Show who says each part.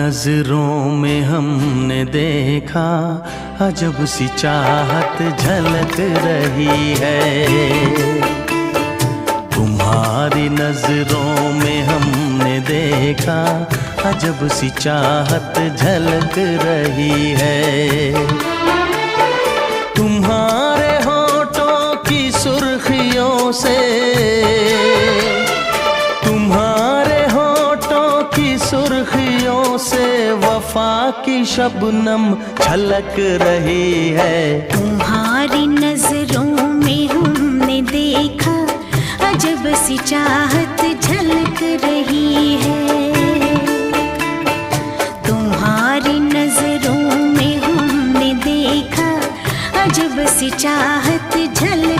Speaker 1: नजरों में हमने देखा अजब सी चाहत झलक रही है। तुम्हारी नजरों में हमने देखा अजब सी चाहत झलक रही है। तुम्हारे होठों की सुर्खियों से, तुम्हारे होठों की सुर्खियों से वफा की शबनम छलक रही है।
Speaker 2: तुम्हारी नजरों में हमने देखा अजब सी चाहत झलक रही है। तुम्हारी नजरों में हमने देखा अजब सी चाहत झलक